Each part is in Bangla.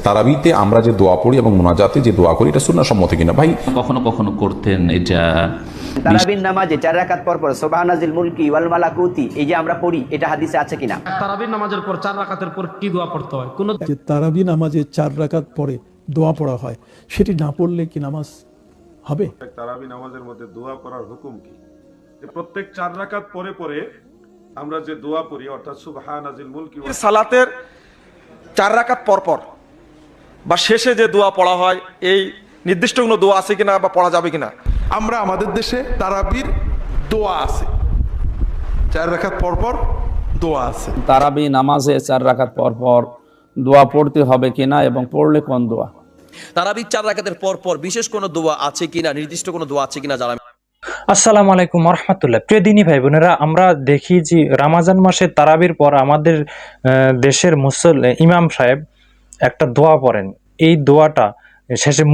তারাবিতে আমরা যে দোয়া পড়ি এবং মোনাজাতে যে দোয়া করি এটা সুন্নাহ সম্মত কিনা? ভাই কখনো কখনো করতেন এটা। তারাবির নামাজে 4 রাকাত পর পর সুবহানাজিল মুলকি ওয়াল মালাকুতি এই যে আমরা পড়ি এটা হাদিসে আছে কিনা? তারাবির নামাজের পর 4 রাকাতের পর কি দোয়া পড়তে হয়? কোন যে তারাবি নামাজে 4 রাকাত পরে দোয়া পড়া হয় সেটি না পড়লে কি নামাজ হবে? তারাবি নামাজের মধ্যে দোয়া পড়ার হুকুম কি? যে প্রত্যেক 4 রাকাত পরে পরে আমরা যে দোয়া পড়ি অর্থাৎ সুবহানাজিল মুলকি সালাতের 4 রাকাত পর পর বা শেষে যে দোয়া পড়া হয় এই নির্দিষ্ট কোনো দোয়া আছে কিনা বা পড়া যাবে কিনা? আমরা আমাদের দেশে তারাবির দোয়া আছে, 4 রাকাত পর পর দোয়া আছে। তারাবি নামাজে 4 রাকাত পর পর দোয়া পড়তে হবে কিনা এবং পড়লে কোন দোয়া? তারাবি 4 রাকাতের পর পর বিশেষ কোনো দোয়া আছে কিনা, নির্দিষ্ট কোনো দোয়া আছে কিনা জানা। আসসালামু আলাইকুম ওয়া রাহমাতুল্লাহ। প্রিয় দিনী ভাই বোনেরা, আমরা দেখি যে রমজান মাসে তারাবির পর আমাদের দেশের মুসল্লি ইমাম সাহেব একটা দোয়া পড়েন। এই দোয়াটা শেষে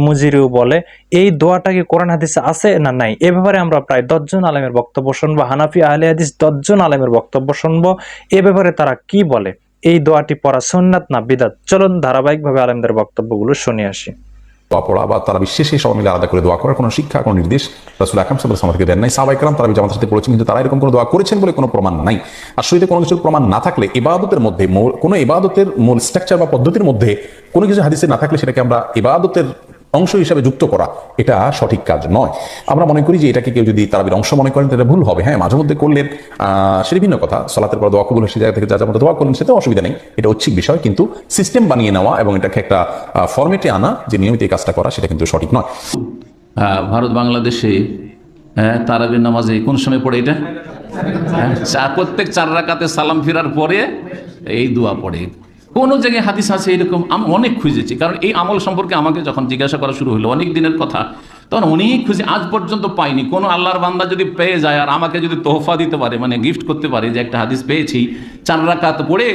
মুজিরেও বলে, এই দোয়াটা কি কোরআন হাদিসে আছে না নাই? এ ব্যাপারে আমরা প্রায় 10 জন আলেমের বক্তব্য শুনবো, হানাফি আহলে হাদিস 10 জন আলেমের বক্তব্য শুনবো। এ ব্যাপারে তারা কি বলে, এই দোয়াটি পড়া সুন্নাত না বিদআত? চলুন ধারাবাহিকভাবে আলেমদের বক্তব্যগুলো শুনে আসি। দোয়া পড়া বা তারা বিশেষে সবাই মিলে আলাদা করে দোয়া করার কোনো শিক্ষা, কোনো নির্দেশ রাসূল আকরাম সাল্লাল্লাহু আলাইহি ওয়াসাল্লাম থেকে দেন নাই। সাহাবায়ে কেরাম তারা জামাতের সাথে পড়েছেন, কিন্তু তারা এরকম কোনো দোয়া করেছেন বলে কোনো প্রমাণ নাই। আর শরীরে কোনো কিছুর প্রমাণ না থাকলে, ইবাদতের মধ্যে কোনো ইবাদতের মূল স্ট্রাকচার বা পদ্ধতির মধ্যে কোনো কিছু হাদিসে না থাকলে সেটাকে আমরা ইবাদতের অংশ হিসাবে যুক্ত করা এটা সঠিক কাজ নয়। আমরা মনে করি যে এটাকে কেউ যদি তারাবির অংশ মনে করেন তাহলে ভুল হবে। হ্যাঁ, মাঝে মধ্যে করলেন সেটা ভিন্ন কথা। সালাতের পর দোয়া কবুল সে জায়গা থেকে যা মতো দোয়া করলেন সেটা অসুবিধা নেই, এটা ঐচ্ছিক বিষয়। কিন্তু সিস্টেম বানিয়ে নেওয়া এবং এটাকে একটা ফরম্যাটে আনা যে নিয়মিত এই কাজটা করা সেটা কিন্তু সঠিক নয়। ভারত বাংলাদেশে তারাবির নামাজে কোন সময় পড়ে এটা? প্রত্যেক 4 রাকাতে সালাম ফিরার পরে এই দোয়া পড়ে। কোনো জায়গায় হাদিস আছে এরকম? আমি অনেক খুঁজেছি, কারণ এই আমল সম্পর্কে আমাকে যখন জিজ্ঞাসা করা শুরু হলো অনেক দিনের কথা, তখন অনেক খুঁজে আজ পর্যন্ত পাইনি। কোনো আল্লাহর বান্দা যদি পেয়ে যায় আর আমাকে যদি তোহফা দিতে পারে, মানে গিফট করতে পারে যে একটা হাদিস পেয়েছি 4 রাকাত পড়ে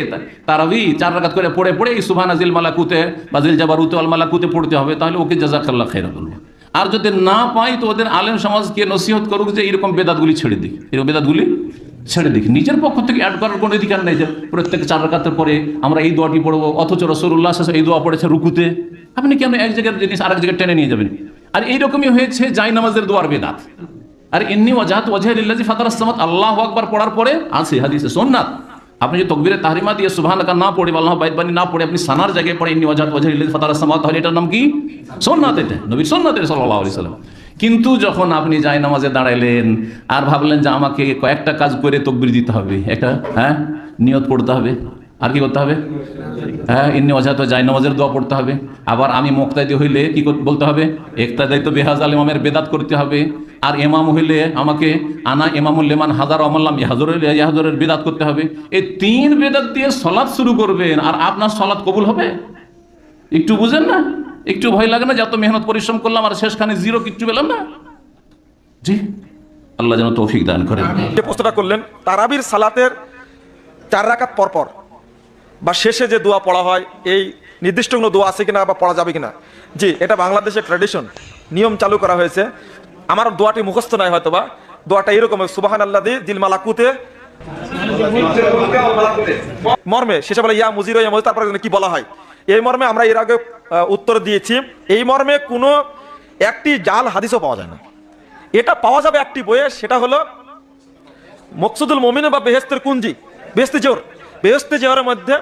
তারাবি 4 রাকাত করে পড়ে এই সুবহানাজিল মালাকুতে বা জিল জাবারুতে ওয়াল মালাকুতে পড়তে হবে, তাহলে ওকে জাযাকাল্লাহ খাইরা বলবো। আর যদি না পাই তো ওদের আলেম সমাজকে নসিহত করুক যে এরকম বেদাতগুলি ছেড়ে দিই, এরকম বেদাতগুলি ছেড়ে দেখি। নিজের পক্ষ থেকে অ্যাড করার কোনো অধিকার নেই যে প্রত্যেক 4 রাকাতের পরে আমরা এই দোয়াটি পড়বো, অথচ রাসূলুল্লাহ সাল্লাল্লাহু আলাইহি ওয়াসাল্লাম এই দোয়া পড়েছে রুকুতে। আপনি কেন এক জায়গার জিনিস আরেক জায়গায় টেনে নিয়ে যাবেন? আর এইরকমই হয়েছে জায় নামাজের দোয়ার বেদাত। আর ইন্নী ওয়াজহাতু ওয়াজহিয়া লিল্লাযী ফাতারাস সামাওয়াতি আল্লাহু আকবার পড়ার পরে আছে হাদিসে সুন্নাত। আপনি যদি তাকবীরে তাহরিমা দিয়ে সুবহানাকা না পড়ে, আল্লাহু বাইত বানি না পড়ে, আপনি সানার জায়গায় পড়ে ইন্নী ওয়াজহাতু ওয়াজহিয়া লিল্লাযী ফাতারাস সামাওয়াতি, তাহলে এটার নাম কি? সুন্নাত। এটা নবীর সুন্নাত সাল্লাল্লাহু আলাইহি ওয়াসাল্লাম। কিন্তু যখন আপনি যায় নামাজে দাঁড়াইলেন আর ভাবলেন যে আমাকে কয়েকটা কাজ করে তাকবীর দিতে হবে, একটা নিয়ত পড়তে হবে, আর কি করতে হবে? ইন্নী ওয়াজহাতু যায় নামাজের দোয়া পড়তে হবে। আবার আমি মুক্তাদি হইলে কি বলতে হবে? ইক্তাদাইতু বিহাযাল ইমামের বেদাত করতে হবে। আর ইমাম হইলে আমাকে আনা ইমামুল লিমান হাজার আমাল্লাম ইয়াহজুরের বেদাত করতে হবে। এই 3 বেদাত দিয়ে সালাত শুরু করবেন আর আপনার সালাত কবুল হবে? একটু বুঝেন না? একটু ভয় লাগে না যে এত মেহনত পরিশ্রম করলাম আর শেষখানে জিরো, কিচ্ছু পেলাম না? জি, আল্লাহ যেন তৌফিক দান করেন। যে প্রশ্নটা করলেন, তারাবির সালাতের 4 রাকাত পর পর বা শেষে যে দোয়া পড়া হয় এই নির্দিষ্ট কোনো দোয়া আছে কিনা বা পড়া যাবে কিনা? জি, এটা বাংলাদেশের ট্র্যাডিশন, নিয়ম চালু করা হয়েছে। আমার দোয়াটি মুখস্থ নয় হয়তো বা, দোয়াটা এরকম সুবহানাল্লাযী জিল মালাকুতে মর্মে শেষে বলে ইয়া মুজির ইয়া মুজির, তারপরে কি বলা হয় এই মর্মে আমরা এর আগে উত্তর দিয়েছি। এই মর্মে কোনো একটি জাল হাদিসও পাওয়া যায় না। এটা পাওয়া যাবে একটি বইয়ে, সেটা হলো মকসুদুল মুমিন বা বেহেশতের কুঞ্জি, বেহেশতে জোহরের মধ্যে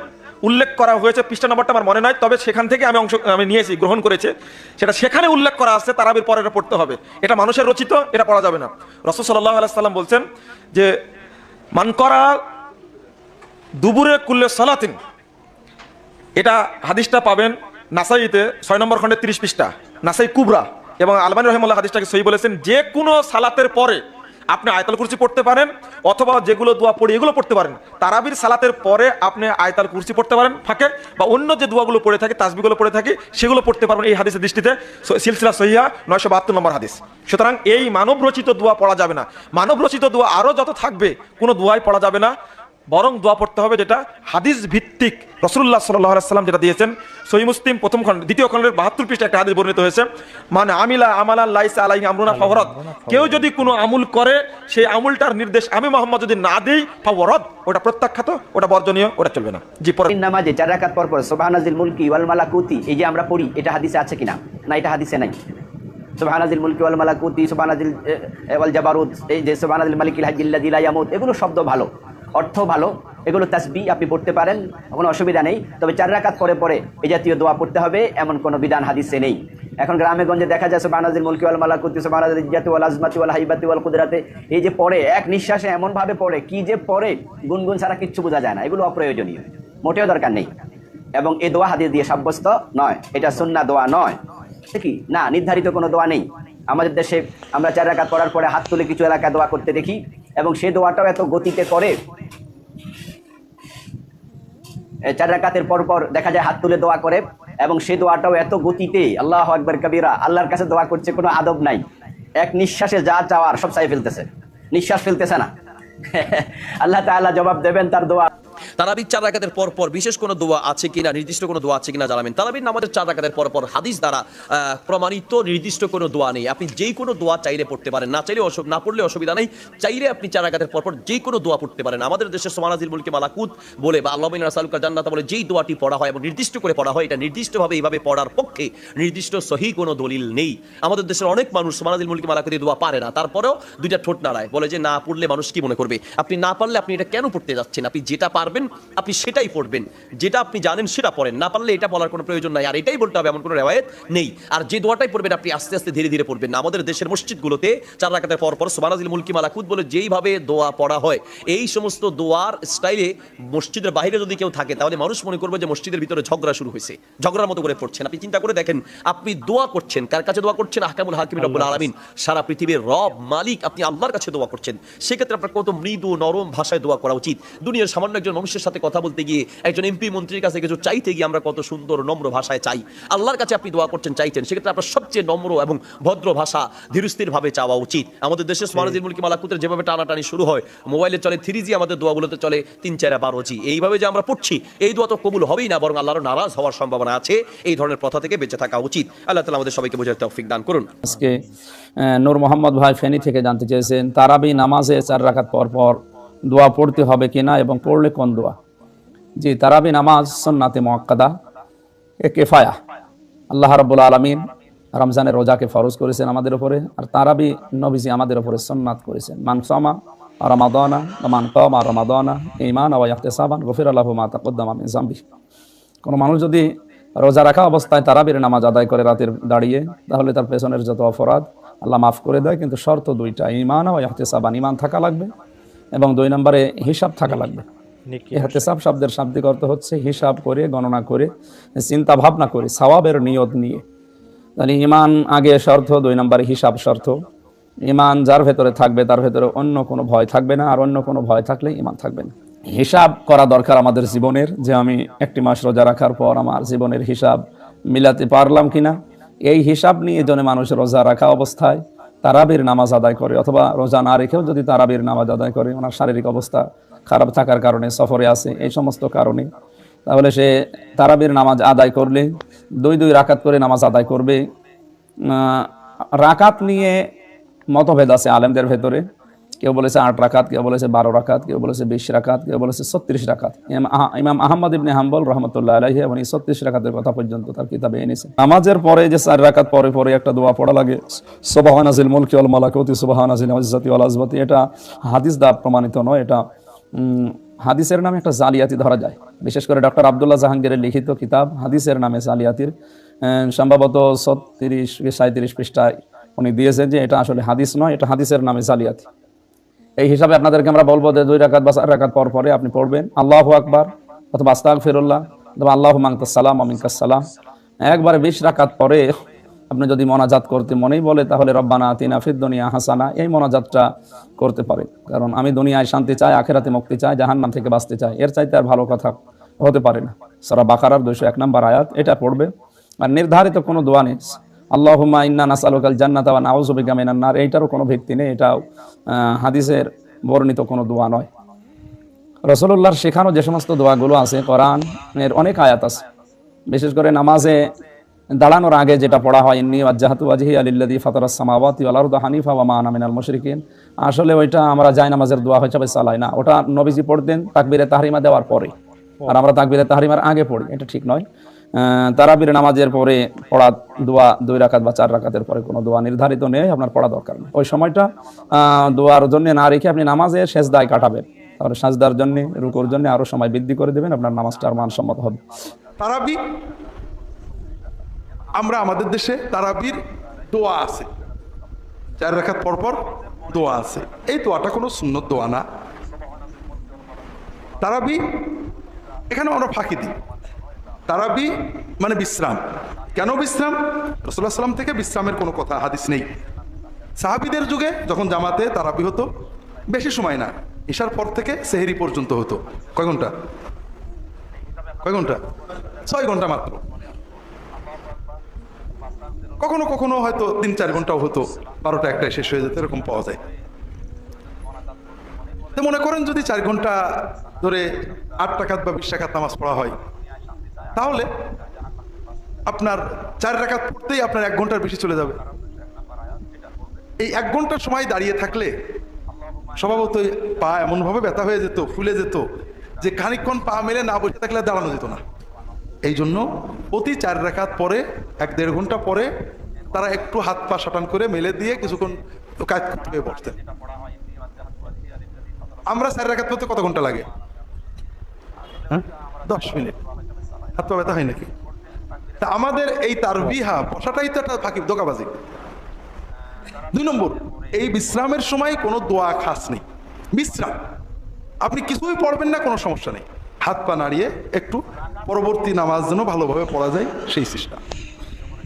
উল্লেখ করা হয়েছে। পৃষ্ঠা নম্বরটা আমার মনে নাই, তবে সেখান থেকে আমি নিয়েছি, গ্রহণ করেছি। সেখানে উল্লেখ করা আছে তারাবির পরে এটা পড়তে হবে। এটা মানুষের রচিত, এটা পড়া যাবে না। রাসূল সাল্লাল্লাহু আলাইহি সাল্লাম বলছেন যে মান করা দুবুরে কুল্লে সালাতিন, এটা হাদিসটা পাবেন নাসাইতে 6 নম্বর খণ্ডে 30 পৃষ্ঠা, নাসাই কুবরা, এবং আলবানী রাহিমাহুল্লাহ হাদিসটাকে সহিহ বলেছেন। যে কোনো সালাতের পরে আপনি আয়াতুল কুরসি পড়তে পারেন, অথবা যেগুলো দোয়া পড়ি এগুলো পড়তে পারেন। তারাবির সালাতের পরে আপনি আয়াতুল কুরসি পড়তে পারেন ফাঁকে, বা অন্য যে দোয়াগুলো পড়ে থাকে, তাসবিহগুলো পড়ে থাকে, সেগুলো পড়তে পারবেন। এই হাদিসের দৃষ্টিতে সিলসিলা সহিহা 972 নম্বর হাদিস। সুতরাং এই মানব রচিত দোয়া পড়া যাবে না। মানব রচিত দোয়া আরও যত থাকবে কোনো দোয়াই পড়া যাবে না। বরং দোয়া পড়তে হবে যেটা হাদিস ভিত্তিক। রাসূলুল্লাহ সাল্লাল্লাহু আলাইহি ওয়াসাল্লাম যেটা দিয়েছেন, সহিহ মুসলিম প্রথম খণ্ড দ্বিতীয় খণ্ডের 72 পৃষ্ঠায় একটা হাদিস বর্ণিত হয়েছে, মানে আমিলা আমালান লাইসা আলাইহি আমরুনা ফাওয়ারাদ, কেউ যদি কোনো আমল করে সেই আমলটার নির্দেশ আমি মুহাম্মদ যদি না দেই ফাওয়ারাদ, ওটা প্রত্যাখ্যাত, ওটা বর্জনীয়, ওটা চলবে না। জি, পরে নামাজে 4 রাকাত পর পর সুবহানাজিল মুলকি ওয়াল মালাকুতি এই যে আমরা পড়ি, এটা হাদিসে আছে কিনা? না, এটা হাদিসে নাই। সুবহানাজিল মুলকি ওয়াল মালাকুতি, সুবহানাজিল ওয়াল জাবারুত, এই যে সুবহানাজিল মালিকিল হাজ্জিল্লাযী লা ইয়ামুত, এগুলো শব্দ ভালো, অর্থ ভালো, এগুলো তাসবিহ আপনি পড়তে পারেন, কোনো অসুবিধা নেই। তবে 4 রাকাত পরে পরে এই জাতীয় দোয়া পড়তে হবে এমন কোনো বিধান হাদিসে নেই। এখন গ্রামে গঞ্জে দেখা যায় সুবহানাজিল মুলকি ওয়াল মালাকুতি, সুবহানাজিল ইজ্জাতি ওয়াল আজমাতি ওয়াল হাইবাতি ওয়াল কুদরাতে, এই যে পড়ে এক নিঃশ্বাসে এমন ভাবে পড়ে, কি যে পড়ে গুনগুন ছাড়া কিচ্ছু বোঝা যায় না। এগুলো অপ্রয়োজনীয়, মোটেও দরকার নেই। এবং এই দোয়া হাদিস দিয়ে সাব্যস্ত নয়, এটা সুন্নাহ দোয়া নয়। কি না, নির্ধারিত কোনো দোয়া নেই। আমাদের দেশে আমরা 4 রাকাত পড়ার পরে হাত তুলে কিছু এলাকায় দোয়া করতে দেখি, এবং সেই দোয়াটাও এত গতিতে করে। 4 রাকাতের পর পর দেখা যায় হাত তুলে দোয়া করে, এবং সেই দোয়াটাও এত গতিতে, আল্লাহু আকবার কবীরা, আল্লাহর কাছে দোয়া করছে, কোনো আদব নাই। এক নিঃশ্বাসে যা চাওয়ার সব চাই ফেলতেছে, নিঃশ্বাস ফেলতেছে না। আল্লাহ তাআলা জবাব দেবেন তার দোয়া। তারাবির 4 রাকাতের পর পর বিশেষ কোনো দোয়া আছে কিনা, নির্দিষ্ট কোনো দোয়া আছে কিনা জানাবেন। তারাবির নামাজের 4 রাকাতের পর পর হাদিস দ্বারা প্রমাণিত নির্দিষ্ট কোনো দোয়া নেই। আপনি যেই কোনো দোয়া চাইলে পড়তে পারেন, না চাইলে না পড়লে অসুবিধা নেই। চাইলে আপনি 4 রাকাতের পর পর যেই কোনো দোয়া পড়তে পারেন। আমাদের দেশে সুবহানাজিল মুলকি মালাকুত বলে বা আল্লাহুম্মা ইন্না নাসআলুকা জান্নাতা বলে যেই দোয়াটি পড়া হয় এবং নির্দিষ্ট করে পড়া হয়, এটা নির্দিষ্টভাবে এইভাবে পড়ার পক্ষে নির্দিষ্ট সহিহ কোনো দলিল নেই। আমাদের দেশের অনেক মানুষ সুবহানাজিল মুলকি মালাকুত দোয়া পারে না, তারপরেও দুইটা ঠোঁট নাড়ায়, বলে যে না পড়লে মানুষ কি মনে করবে। আপনি না পারলে আপনি এটা কেন পড়তে যাচ্ছেন? আপনি যেটা পারবেন আপনি সেটাই পড়বেন, যেটা আপনি জানেন সেটা পড়েন, না পারলে এটা বলার কোনো প্রয়োজন নাই। আর এটাই বলতে হবে এমন কোনো রেওয়ায়েত নেই। আর যে দোয়াটাই পড়বেন আপনি আস্তে আস্তে ধীরে ধীরে পড়বেন না। আমাদের দেশের মসজিদগুলোতে 4 রাকাতের পর পর সুবহানাজিল মুলকি মালাকুত বলে যেইভাবে দোয়া পড়া হয়, এই সমস্ত দোয়ার স্টাইলে মসজিদের বাইরে যদি কেউ থাকে তাহলে মানুষ মনে করবে যে মসজিদের ভিতরে ঝগড়া শুরু হয়েছে, ঝগড়ার মতো করে পড়ছেন। আপনি চিন্তা করে দেখেন, আপনি দোয়া করছেন, কার কাছে দোয়া করছেন? আহকামুল হাকিমিন রব্বুল আলামিন, সারা পৃথিবীর রব মালিক, আপনি আল্লাহর কাছে দোয়া করছেন। সেক্ষেত্রে আপনার কত মৃদু নরম ভাষায় দোয়া করা উচিত। দুনিয়ার সামান্য একজন মানুষের সাথে কথা বলতে গিয়ে, একজন এমপি মন্ত্রীর কাছে কিছু চাইতে গিয়ে আমরা কত সুন্দর নম্র ভাষায় চাই। আল্লাহর কাছে আপনি দোয়া করছেন, চাইছেন, সেক্ষেত্রে আপনার সবচেয়ে নম্র এবং ভদ্র ভাষা ধীরস্থির ভাবে চাওয়া উচিত। আমাদের দেশে সুবহানাজিল মুলকি মালাকুতের যেভাবে টানাটানি শুরু হয়, মোবাইলে চলে 3G, আমাদের দোয়াগুলোতে চলে 3, 4, 12G। এইভাবে যে আমরা পড়ছি, এই দোয়া তো কবুল হবেই না, বরং আল্লাহর নারাজ হওয়ার সম্ভাবনা আছে। এই ধরনের প্রথা থেকে বেঁচে থাকা উচিত। আল্লাহ তাআলা আমাদের সবাইকে বোঝার তৌফিক দান করুন। আজকে নূর মোহাম্মদ ভাই ফেনী থেকে জানতে চেয়েছেন, তারাবি নামাজে 4 রাকাত পর পর দোয়া পড়তে হবে কিনা এবং পড়লে কোন দোয়া? জি, তারাবি নামাজ সুন্নাতে মুআক্কাদা, এ কিফায়া। আল্লাহ রাব্বুল আলামিন রমজানের রোজাকে ফরজ করেছেন আমাদের উপরে, আর তারাবি নবীজি আমাদের উপরে সুন্নাত করেছেন। মান সামা রমাদানা ওয়া মান কামা রমাদানা ঈমানান ওয়া ইহতিসাবান গুফিরা লাহু মা তাকদ্দামা মিন যামবি। কোনো মানুষ যদি রোজা রাখা অবস্থায় তারাবির নামাজ আদায় করে রাতের দাঁড়িয়ে, তাহলে তার পেছনের যত অপরাধ আল্লাহ মাফ করে দেয়। কিন্তু শর্ত 2টা, ঈমান ওয়া ইহতিসাবান, ঈমান থাকা লাগবে, এবং 2 নম্বরে হিসাব থাকা লাগবে। ইহতিসাব শব্দের শাব্দিক অর্থ হচ্ছে হিসাব করে, গণনা করে, চিন্তা ভাবনা করে, সওয়াবের নিয়ত নিয়ে। তাহলে ঈমান আগে শর্ত, 2 নম্বরে হিসাব শর্ত। ঈমান যার ভেতরে থাকবে তার ভেতরে অন্য কোনো ভয় থাকবে না, আর অন্য কোনো ভয় থাকলে ঈমান থাকবে না। হিসাব করা দরকার আমাদের জীবনের, যে আমি 1 মাস রোজা রাখার পর আমার জীবনের হিসাব মিলাতে পারলাম কিনা। এই হিসাব নিয়ে জন্য মানুষ রোজা রাখা অবস্থায় তারাবির নামাজ আদায় করে, অথবা রোজা না রেখেও যদি তারাবির নামাজ আদায় করে, ওনার শারীরিক অবস্থা খারাপ থাকার কারণে, সফরে আছে, এই সমস্ত কারণে, তাহলে সে তারাবির নামাজ আদায় করলে 2 রাকাত করে নামাজ আদায় করবে। রাকাত নিয়ে মতভেদ আছে আলেমদের ভেতরে। কেউ বলেছে 8 রাকাত, কেউ বলেছে 12 রাকাত, কেউ বলেছে 20 রাকাত, কেউ বলেছে 36 রাকাত। ইমাম আহমদ ইবনে হাম্বল রাহমাতুল্লাহ আলাইহি এবং 36 রাকাতের কথা পর্যন্ত তার কিতাবে এনেছে। নামাজের পরে যে 4 রাকাত পরে পরে একটা দোয়া পড়া লাগে, সুবহানাজিল মুলকি ওয়াল মালাকুতি সুবহানাজিল ইজ্জাতি ওয়াল আজমাতি, এটা হাদিস দ্বারা প্রমাণিত নয়। এটা হাদিসের নামে একটা জালিয়াতি ধরা যায়। বিশেষ করে ডক্টর আব্দুল্লাহ জাহাঙ্গীরের লিখিত কিতাব হাদিসের নামে জালিয়াতির, সম্ভবত 36-37 পৃষ্ঠায় উনি দিয়েছেন যে এটা আসলে হাদিস নয়, এটা হাদিসের নামে জালিয়াতি। এই হিসাবে আপনাদেরকে আমরা বলবো যে 2 রাকাত বা 4 রাকাত পর পরে আপনি পড়বেন আল্লাহু আকবার অথবা আস্তাগফিরুল্লাহ অথবা আল্লাহুম্মা আনতাস সালাম ওয়া মিনকাস সালাম। একবারে 20 রাকাত পরে আপনি যদি মোনাজাত করতে মনেই বলে, তাহলে রব্বানা আতিনা ফিদ দুনিয়া হাসানা, এই মোনাজাতটা করতে পারেন। কারণ আমি দুনিয়ায় শান্তি চাই, আখিরাতে মুক্তি চাই, জাহান্নাম থেকে বাঁচতে চাই, এর চাইতে আর ভালো কথা হতে পারে না। সূরা বাকারার 201 নম্বর আয়াত, এটা পড়বে। আর নির্ধারিত কোনো দোয়া নেই, আল্লাহুম্মা ইন্না নাসআলুকাল জান্নাতা ওয়া নাউযু বিকা মিনান নার, এইটারও কোনো ভিত্তি নেই, এটাও হাদিসের বর্ণিত কোনো দোয়া নয়। রাসূলুল্লাহর শেখানো যে সমস্ত দোয়াগুলো আছে কোরআনের অনেক আয়াত আছে, বিশেষ করে নামাজে দাঁড়ানোর আগে যেটা পড়া হয়, ইন্নী ওয়াজ্জাহতু ওয়াজহিয়া লিল্লাযী ফাতারাস সামাওয়াতি ওয়াল আরদা হানিফা ওয়া মা আনা মিনাল মুশরিকিন। আসলে ওইটা আমরা জায়নামাজের দোয়া হিসেবে চালাই না, ওটা নবীজি পড়তেন তাকবীরে তাহরিমা দেওয়ার পরে, আর আমরা তাকবীরে তাহরিমার আগে পড়ি, এটা ঠিক নয়। তারাবির নামাজের পরে পড়া দোয়া 2 রাকাত বা 4 রাকাতের পরে কোনো দোয়া নির্ধারিত নেই, আপনার পড়া দরকার নেই। ওই সময়টা দোয়ার জন্য না রেখে আপনি নামাজের সেজদায় কাটাবেন, তাহলে সাজদার জন্য, রুকুর জন্য আরো সময় বৃদ্ধি করে দেবেন, আপনার নামাজটা আর মানসম্মত হবে। তারাবি, আমরা আমাদের দেশে তারাবির দোয়া আছে, 4 রাকাত পরপর দোয়া আছে। এই দোয়াটা কোনো সুন্নত দোয়া না। তারাবি এখানে আমরা ফাঁকি দিই। তারাবি মানে বিশ্রাম। কেন বিশ্রাম? রাসূলুল্লাহ সাল্লাল্লাহু আলাইহি ওয়াসাল্লাম থেকে বিশ্রামের কোনো কথা হাদিস নেই। সাহাবীদের যুগে যখন জামাতে তারাবি হতো, বেশি সময় না, ইশার পর থেকে সেহরি পর্যন্ত হতো। কয় ঘন্টা? 6 ঘন্টা মাত্র। কখনো কখনো হয়তো 3-4 ঘন্টাও হতো, 12টা 1টায় শেষ হয়ে যেত, এরকম পাওয়া যায়। তো মনে করেন যদি 4 ঘন্টা ধরে 8 রাকাত বা 20 রাকাত নামাজ পড়া হয়, তাহলে আপনার 4 রাকাত পড়তেই আপনার 1 ঘন্টার বেশি চলে যাবে। এই 1 ঘন্টার সময় দাঁড়িয়ে থাকলে স্বভাবতই পা এমনভাবে ব্যথা হয়ে যেত, ফুলে যেত, যে খানিকক্ষণ পা মেলে না বসে থাকলে দাঁড়ানো যেত না। এই জন্য প্রতি 4 রাকাত পরে 1-1.5 ঘন্টা পরে তারা একটু হাত পা সাটান করে মেলে দিয়ে কিছুক্ষণ কাজ করতে হয়ে বসতেন। আমরা 4 রাকাত পড়তে কত ঘন্টা লাগে? 10 মিনিট। হাত পা ব্যথা হয় নাকি? তা আমাদের এই তারবিহা বসাটাই তো একটা ফাঁকি, ধোঁকাবাজি। 2 নম্বর, এই বিশ্রামের সময় কোনো দোয়া খাস নেই। বিশ্রাম, আপনি কিছুই পড়বেন না, কোনো সমস্যা নেই, হাত পা নাড়িয়ে একটু পরবর্তী নামাজ যেন ভালোভাবে পড়া যায় সেই চেষ্টা।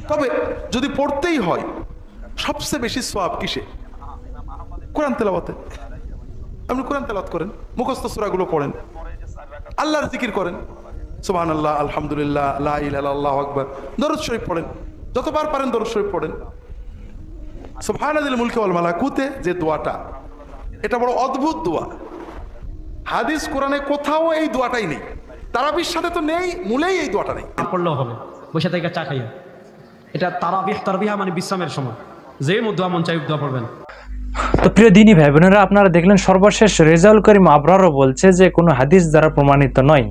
তবে যদি পড়তেই হয়, সবচেয়ে বেশি সওয়াব কিসে? কোরআন তেলাওয়াতে। আপনি কোরআন তেলাওয়াত করেন, মুখস্থ সূরাগুলো পড়েন, আল্লাহর জিকির করেন, সুবহানাল্লাহ, আলহামদুলিল্লাহ, লা ইলাহা ইল্লাল্লাহ, আল্লাহু আকবার, দরুদ শরীফ পড়েন, যতবার পারেন দরুদ শরীফ পড়েন। সুবহানাল মুলকি ওয়াল মালাকুতে যে দোয়াটা, এটা বড় অদ্ভুত দোয়া। হাদিস কোরআনে কোথাও এই দোয়াটাই নেই, তারাবির সাথে তো নেই, মূলেই এই দোয়াটা নেই। পড়লেও হবে বসে থেকে চা খাইয়া। এটা তারাবিহা মানে বিশ্রামের সময়, যে দোয়া মন চাই দোয়া পড়বেন। তো প্রিয় দিনী ভাই বোনেরা, আপনারা দেখলেন সর্বশেষ রেজাউল করিম আবরারও বলছে যে কোনো হাদিস দ্বারা প্রমাণিত নয়।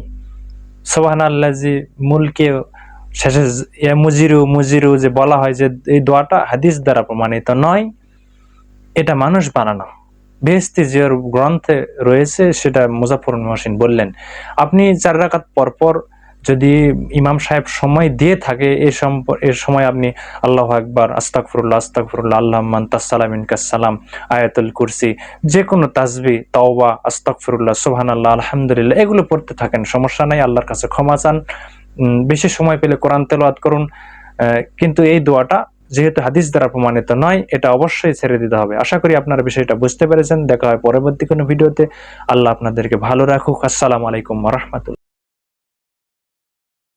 সুবহানাল্লাজি মুলকে শেষে মুজিরু যে বলা হয়, যে এই দোয়াটা হাদিস দ্বারা প্রমাণিত নয়, এটা মানুষ বানানো। বেহেশতি জিয়ার গ্রন্থে রয়েছে, সেটা মুজাফফর মহসিন বললেন। আপনি 4 রাকাত পরপর যদি ইমাম সাহেব সময় দিয়ে থাকে, এর সময় আপনি আল্লাহু আকবার, আস্তাগফিরুল্লাহ, আল্লাহুম্মা আনতাস সালাম মিনকাস সালাম, আয়াতুল কুরসি, যে কোনো তাসবিহ, তাওবা, আস্তাগফিরুল্লাহ, সুবহানাল্লাহ, আলহামদুলিল্লাহ, এগুলো পড়তে থাকেন, সমস্যা নাই। আল্লাহর কাছে ক্ষমা চান, বেশি সময় পেলে কোরআন তেলাওয়াত করুন। কিন্তু এই দোয়াটা যেহেতু হাদিস দ্বারা প্রমাণিত নয়, এটা অবশ্যই ছেড়ে দিতে হবে। আশা করি আপনারা বিষয়টা বুঝতে পেরেছেন। দেখা হয় পরবর্তী কোনো ভিডিওতে। আল্লাহ আপনাদেরকে ভালো রাখুক। আসসালামু আলাইকুম ওয়া রাহমাতুল্লাহ।